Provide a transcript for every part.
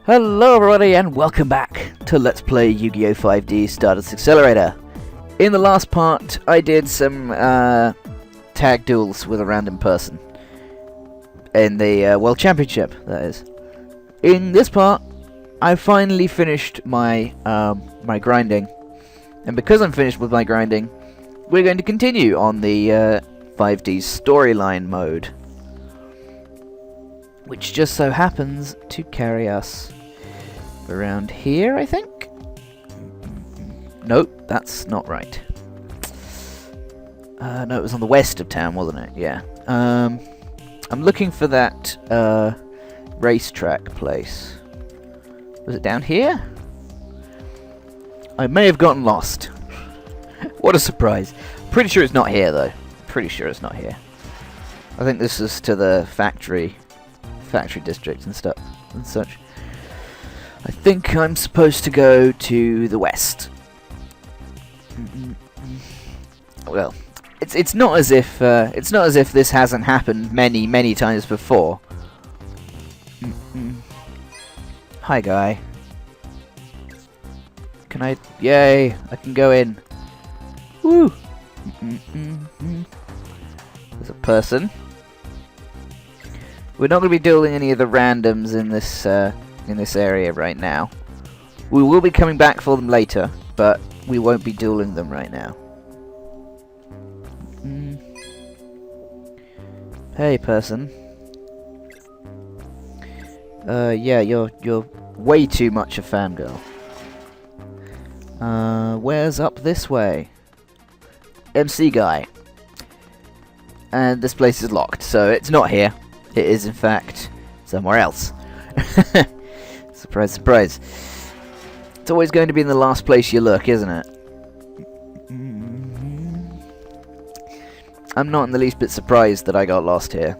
Hello everybody and welcome back to Let's Play Yu-Gi-Oh! 5D Stardust Accelerator. In the last part I did some tag duels with a random person. In the World Championship, that is. In this part, I finally finished my my grinding. And because I'm finished with my grinding, we're going to continue on the 5D storyline mode. Which just so happens to carry us around here, I think? Nope, that's not right. No, it was on the west of town, wasn't it? Yeah. I'm looking for that racetrack place. Was it down here? I may have gotten lost. What a surprise. Pretty sure it's not here, though. Pretty sure it's not here. I think this is to the factory district and stuff and such. I think I'm supposed to go to the west. Well, it's not as if this hasn't happened many times before. Hi, guy. Can I? Yay! I can go in. Woo! There's a person. We're not going to be dueling any of the randoms in this area right now. We will be coming back for them later, but we won't be dueling them right now. Hey, person. Yeah, you're way too much a fangirl. Where's up this way? MC guy. And this place is locked, so it's not here. It is, in fact, somewhere else. Surprise, surprise. It's always going to be in the last place you look, isn't it? I'm not in the least bit surprised that I got lost here.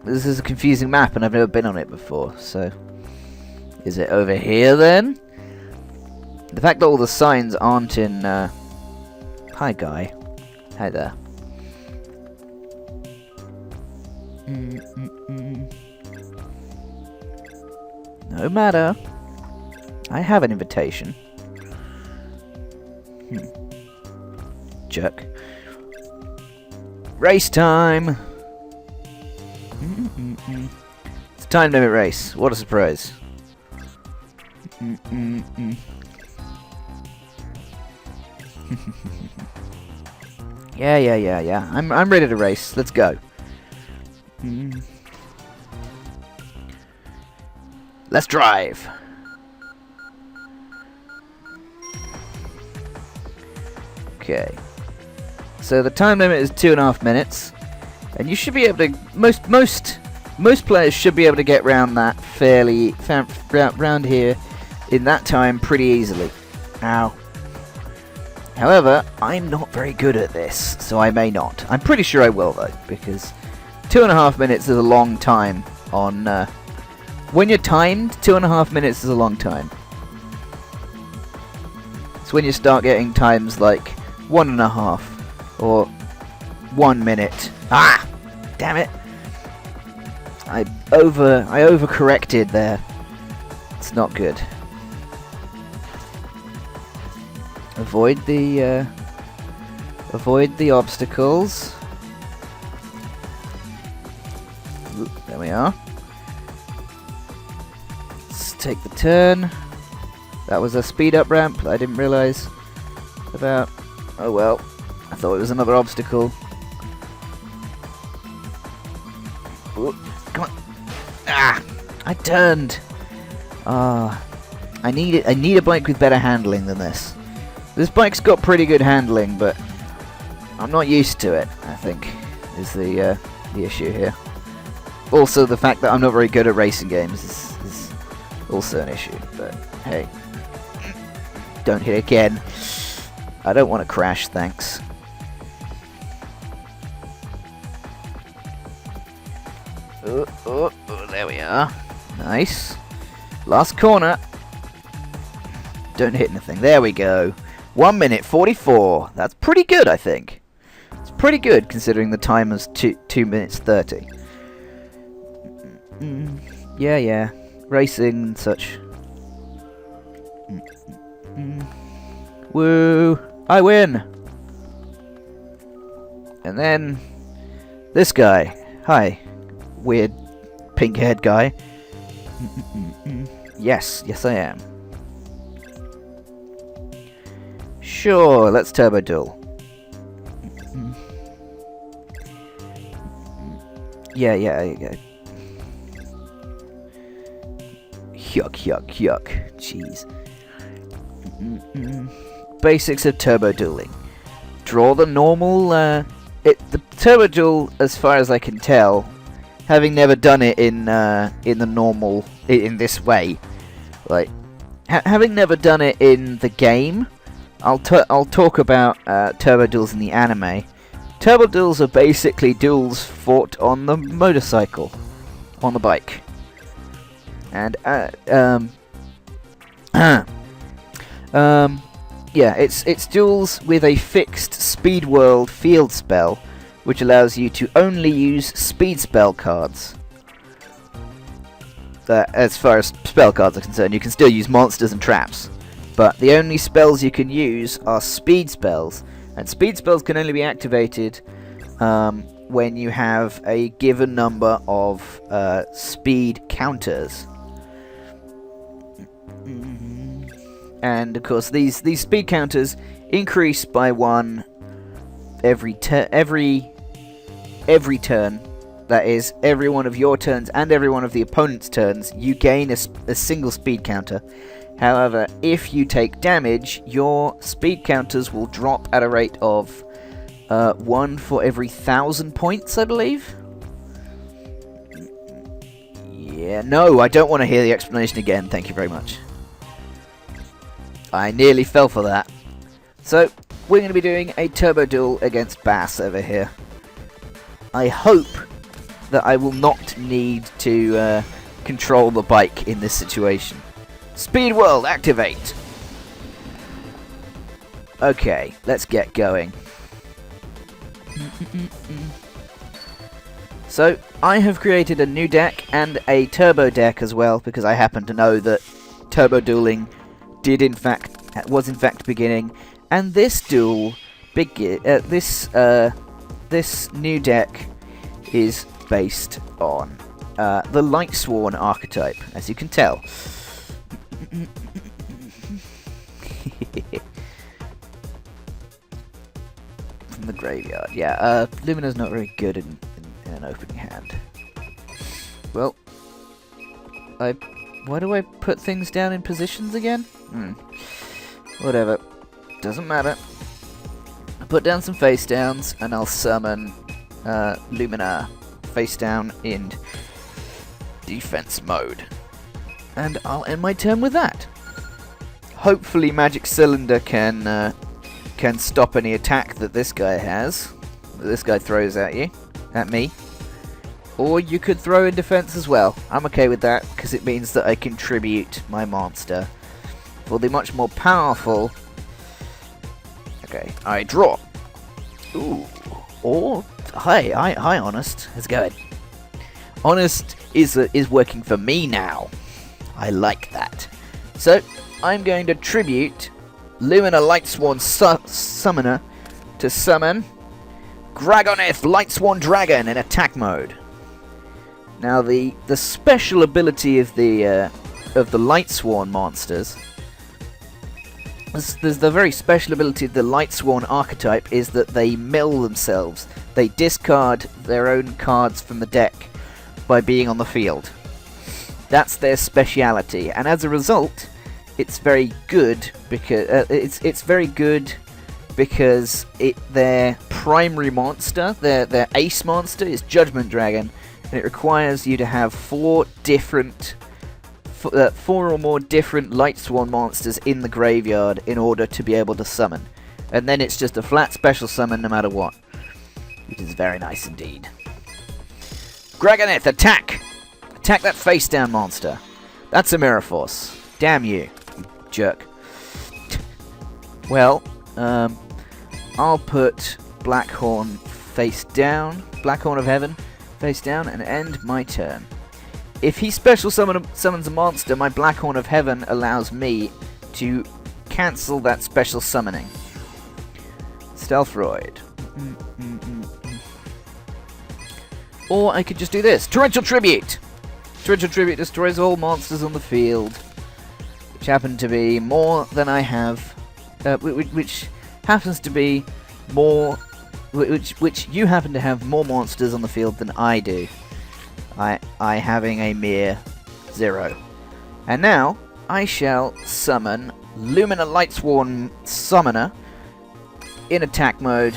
This is a confusing map and I've never been on it before, so... Is it over here, then? The fact that all the signs aren't in... Hi, guy. Hi there. No matter. I have an invitation. Jerk. Race time! It's a time limit race. What a surprise. Yeah. I'm ready to race. Let's go. Let's drive. Okay. So the time limit is 2.5 minutes, and you should be able to. Most players should be able to get round that round here in that time pretty easily. Ow. However, I'm not very good at this, so I may not. I'm pretty sure I will though, because 2.5 minutes is a long time on. When you're timed, 2.5 minutes is a long time. It's when you start getting times like 1.5 or 1 minute. Ah! Damn it! I overcorrected there. It's not good. Avoid the obstacles. Ooh, there we are. Let's take the turn. That was a speed up ramp I didn't realise about. Oh well. I thought it was another obstacle. Ooh, come on. Ah! I turned. Ah. I need a bike with better handling than this. This bike's got pretty good handling, but I'm not used to it, I think, is the issue here. Also, the fact that I'm not very good at racing games is also an issue, but hey. Don't hit again. I don't want to crash, thanks. Oh, there we are. Nice. Last corner. Don't hit anything. There we go. 1 minute 44. That's pretty good, I think. It's pretty good considering the time is 2 minutes 30. Yeah. Racing and such. Woo! I win! And then this guy. Hi, weird pink-haired guy. Yes, I am. Sure, let's turbo duel. Yeah. Yuck. Jeez. Basics of turbo dueling. Draw the normal. The turbo duel, as far as I can tell, having never done it in the normal in this way, like having never done it in the game, I'll talk about turbo duels in the anime. Turbo duels are basically duels fought on the motorcycle, on the bike, and yeah, it's duels with a fixed speed world field spell, which allows you to only use speed spell cards. As far as spell cards are concerned, you can still use monsters and traps, but the only spells you can use are speed spells, and speed spells can only be activated when you have a given number of speed counters. And of course, these speed counters increase by 1 every turn. That is, every one of your turns and every one of the opponent's turns, you gain a single speed counter. However, if you take damage, your speed counters will drop at a rate of 1 for every 1,000 points, I believe. Yeah, no, I don't want to hear the explanation again. Thank you very much. I nearly fell for that. So, we're going to be doing a turbo duel against Bass over here. I hope that I will not need to control the bike in this situation. Speed World, activate! Okay, let's get going. So, I have created a new deck and a turbo deck as well, because I happen to know that turbo dueling was in fact beginning, and this duel this new deck is based on the Lightsworn archetype, as you can tell. From the graveyard, yeah. Lumina's not very good in an opening hand. Well, why do I put things down in positions again? Whatever. Doesn't matter. I put down some face downs, and I'll summon Lumina face down in defense mode. And I'll end my turn with that. Hopefully Magic Cylinder can stop any attack that this guy has. That this guy throws at me. Or you could throw in defense as well. I'm okay with that, because it means that I contribute my monster for the much more powerful... Okay, I draw. Ooh. Or... Hi, Honest. How's it going? Honest is working for me now. I like that. So, I'm going to tribute Lumina Lightsworn Summoner to summon Gragoneth Lightsworn Dragon in attack mode. Now, the special ability of the Lightsworn monsters, there's the very special ability of the Lightsworn archetype is that they mill themselves. They discard their own cards from the deck by being on the field. That's their speciality, and as a result, it's very good because it's very good because their primary monster, their ace monster, is Judgment Dragon. And it requires you to have 4 or more different Lightsworn monsters in the graveyard in order to be able to summon. And then it's just a flat special summon no matter what. Which is very nice indeed. Gragoneth, attack! Attack that face down monster. That's a Mirror Force. Damn you jerk. Well, I'll put Blackhorn face down. Blackhorn of Heaven face down and end my turn. If he special summons a monster, my Blackhorn of Heaven allows me to cancel that special summoning. Stealthroid. Or I could just do this. Torrential Tribute! Torrential Tribute destroys all monsters on the field, which happen to be more than I have, which happens to be more, which you happen to have more monsters on the field than I do. I having a mere 0. And now, I shall summon Lumina Lightsworn Summoner in attack mode,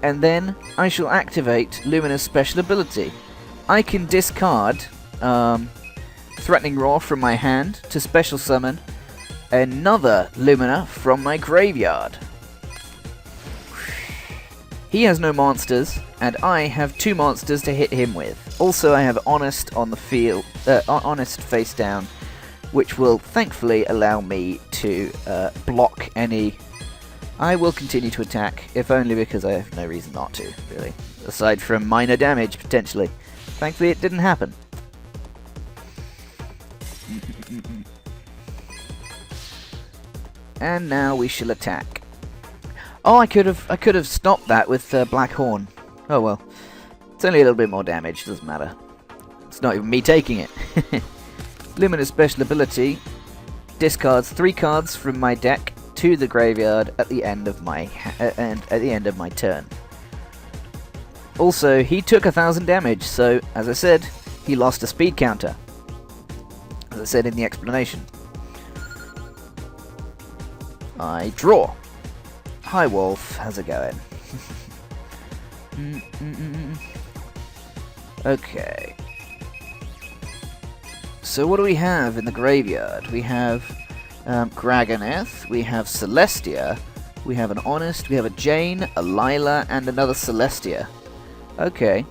and then I shall activate Lumina's special ability. I can discard Threatening Roar from my hand to special summon another Lumina from my graveyard. He has no monsters, and I have 2 monsters to hit him with. Also, I have Honest on the field, Honest face down, which will thankfully allow me to block any. I will continue to attack, if only because I have no reason not to, really. Aside from minor damage, potentially. Thankfully, it didn't happen. And now we shall attack. Oh, I could have stopped that with Black Horn. Oh well. It's only a little bit more damage, doesn't matter. It's not even me taking it. Lumina's special ability discards 3 cards from my deck to the graveyard at the end of my turn. Also, he took 1,000 damage, so as I said, he lost a speed counter. As I said in the explanation. I draw. Hi Wolf, how's it going? Okay. So what do we have in the graveyard? We have Gragoneth, we have Celestia, we have an Honest, we have a Jane, a Lila, and another Celestia. Okay.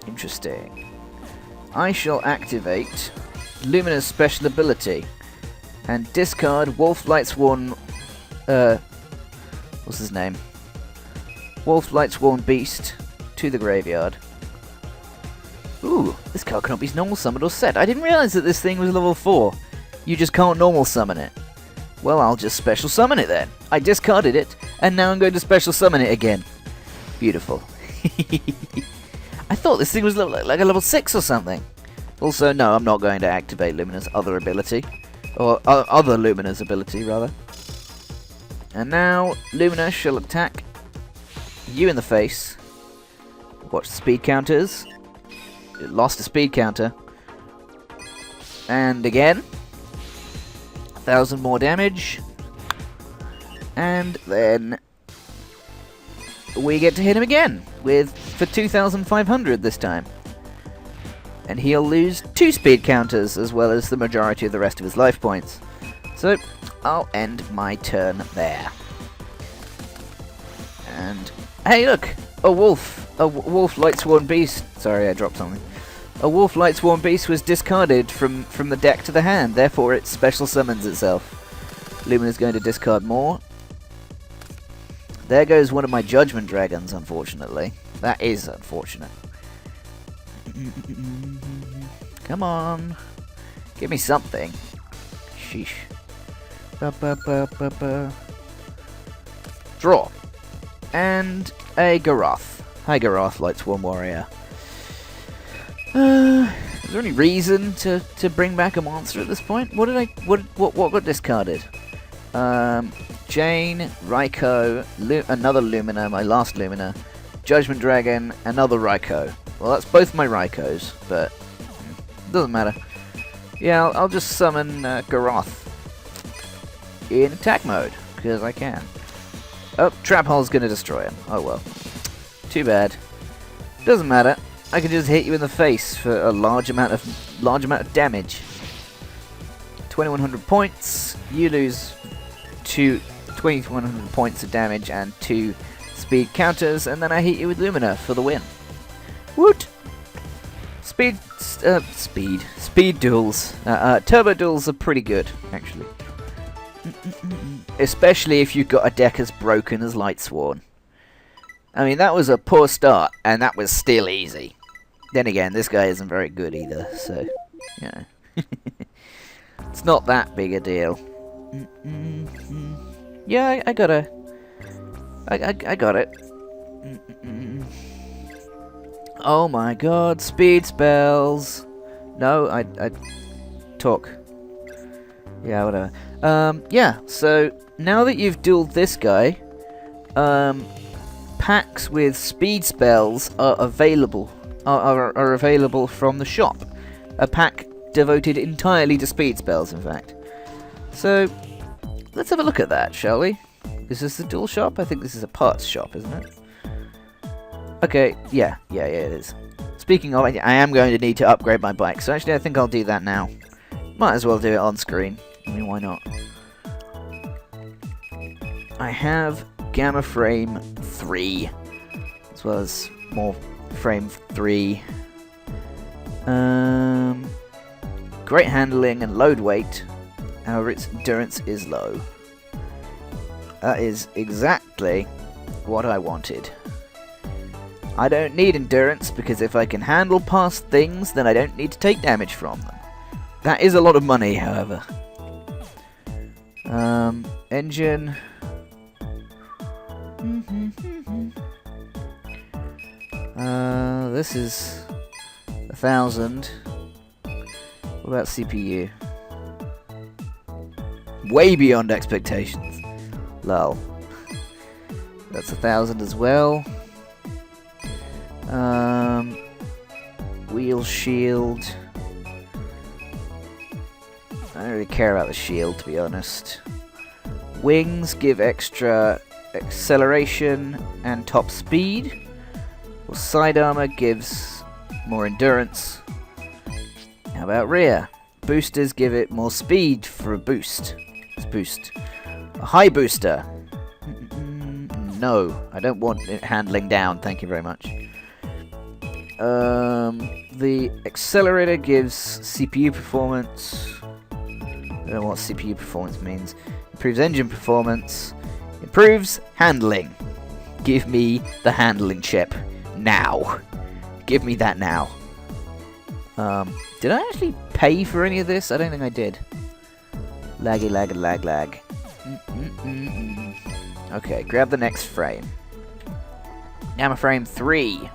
Interesting. I shall activate Lumina's special ability and discard Wolf Lightsworn. What's his name? Wolf Lightsworn Beast to the graveyard. Ooh, this card cannot be normal summoned or set. I didn't realize that this thing was level 4. You just can't normal summon it. Well, I'll just special summon it then. I discarded it, and now I'm going to special summon it again. Beautiful. I thought this thing was like a level 6 or something. Also, no, I'm not going to activate Lumina's other ability. Or other Lumina's ability, rather. And now, Lumina shall attack you in the face. Watch the speed counters. It lost a speed counter. And again. 1,000 more damage. And then we get to hit him again for 2,500 this time. And he'll lose 2 speed counters as well as the majority of the rest of his life points. So I'll end my turn there. And hey, look, a wolf Lightsworn Beast. Sorry, I dropped something. A Wolf Lightsworn Beast was discarded from the deck to the hand, therefore it special summons itself. Lumina's going to discard more. There goes one of my Judgment Dragons, unfortunately. That is unfortunate. Come on. Give me something. Sheesh. Draw. And a Garoth. Hi Garoth, Lightsworn Warrior. Is there any reason to bring back a monster at this point? What got discarded? Jane, Raikou, another Lumina, my last Lumina, Judgment Dragon, another Raikou. Well, that's both my Raikous, but doesn't matter. Yeah, I'll just summon Garoth in attack mode, because I can. Oh, Trap Hole's gonna destroy him. Oh well. Too bad. Doesn't matter. I can just hit you in the face for a large amount of damage. 2,100 points. You lose 2,100 points of damage and 2 speed counters, and then I hit you with Lumina for the win. Woot! Speed duels. Turbo duels are pretty good, actually. Especially if you've got a deck as broken as Lightsworn. I mean, that was a poor start, and that was still easy. Then again, this guy isn't very good either, so, you know. It's not that big a deal. Yeah, I got it. I got it. Oh my god, speed spells. No, I talk. Yeah, whatever. Yeah, so now that you've dueled this guy, packs with speed spells are available. Are available from the shop. A pack devoted entirely to speed spells, in fact. So, let's have a look at that, shall we? Is this the duel shop? I think this is a parts shop, isn't it? Okay, yeah, it is. Speaking of, I am going to need to upgrade my bike, so actually I think I'll do that now. Might as well do it on screen. I mean, why not? I have Gamma Frame 3, as well as more Frame 3. Great handling and load weight. However, its endurance is low. That is exactly what I wanted. I don't need endurance, because if I can handle past things, then I don't need to take damage from them. That is a lot of money, however. Engine. This is 1,000. What about CPU? Way beyond expectations. Lol. That's 1,000 as well. Wheel shield. I don't really care about the shield, to be honest. Wings give extra acceleration and top speed. Well, side armor gives more endurance. How about rear? Boosters give it more speed for a boost. Let's boost. A high booster. No, I don't want it handling down, thank you very much. The Accelerator gives CPU performance. I don't know what CPU performance means. Improves engine performance. Improves handling. Give me the handling chip. Now. Give me that now. Did I actually pay for any of this? I don't think I did. Laggy, lag, lag, lag. Okay, grab the next frame. Gamma Frame 3.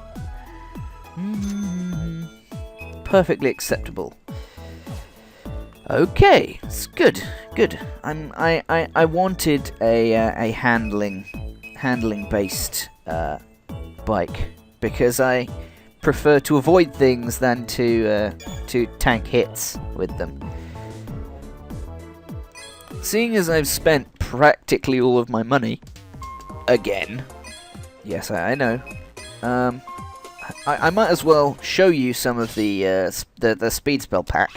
Perfectly acceptable. Okay, it's good, good. I wanted a handling based bike, because I prefer to avoid things than to tank hits with them. Seeing as I've spent practically all of my money again, yes, I know. I might as well show you some of the speed spell pack.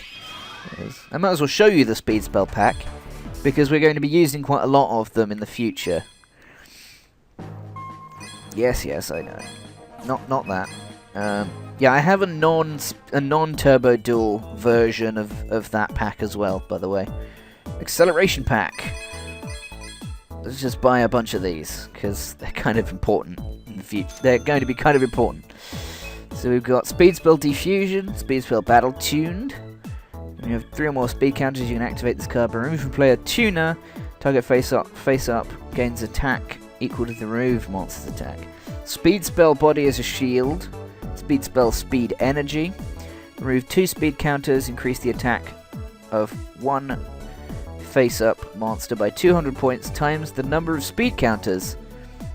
I might as well show you the speed spell pack, because we're going to be using quite a lot of them in the future. Yes, I know. Not that. Yeah, I have a non-turbo dual version of that pack as well, by the way. Acceleration pack. Let's just buy a bunch of these, because they're kind of important in the future. They're going to be kind of important. So we've got Speed Spell Diffusion, Speed Spell Battle Tuned. When you have 3 or more speed counters, you can activate this card by removing from player tuner. Target face up, gains attack equal to the removed monster's attack. Speed Spell Body as a shield. Speed Spell Speed Energy. Remove 2 speed counters, increase the attack of 1 face-up monster by 200 points times the number of speed counters,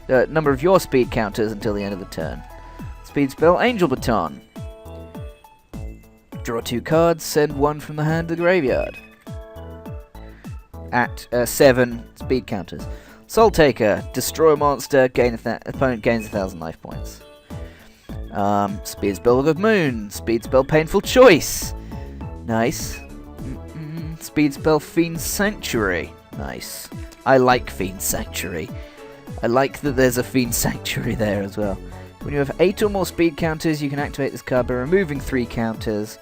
number of your speed counters until the end of the turn. Speed Spell Angel Baton. Draw 2 cards, send 1 from the hand to the graveyard. At 7 speed counters. Soul Taker. Destroy a monster, opponent gains 1,000 life points. Speed Spell of Moon. Speed Spell Painful Choice. Nice. Speed Spell Fiend Sanctuary. Nice. I like Fiend Sanctuary. I like that there's a Fiend Sanctuary there as well. When you have 8 or more speed counters, you can activate this card by removing 3 counters.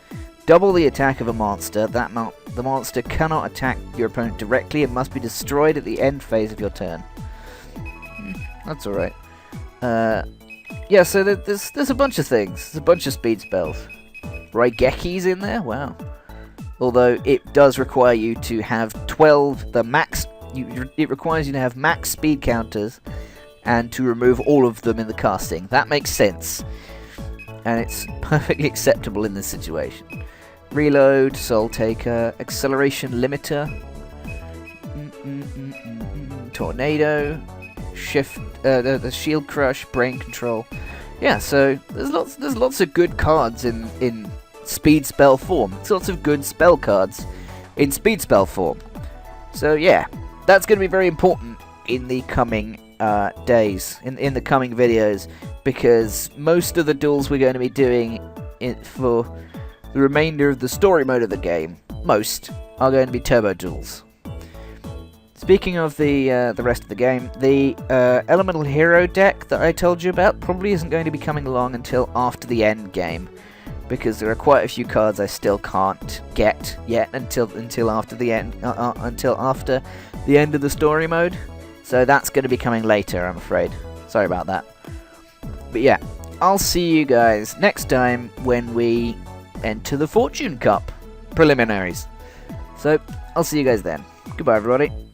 Double the attack of a monster. The monster cannot attack your opponent directly. It must be destroyed at the end phase of your turn. That's alright. Yeah, so there's a bunch of things. There's a bunch of speed spells. Raigeki's in there? Wow. Although it does require you to have 12, the max... it requires you to have max speed counters and to remove all of them in the casting. That makes sense. And it's perfectly acceptable in this situation. Reload, Soul Taker, Acceleration Limiter, Tornado, Shift, the Shield Crush, Brain Control. Yeah, so there's lots of good cards in speed spell form. There's lots of good spell cards in speed spell form. So yeah, that's going to be very important in the coming days, in the coming videos, because most of the duels we're going to be doing for the remainder of the story mode of the game, most are going to be turbo duels. Speaking of the rest of the game, the Elemental Hero deck that I told you about probably isn't going to be coming along until after the end game, because there are quite a few cards I still can't get yet until after the end of the story mode. So that's going to be coming later, I'm afraid. Sorry about that. But yeah, I'll see you guys next time when we enter the Fortune Cup preliminaries. So I'll see you guys then. Goodbye, everybody.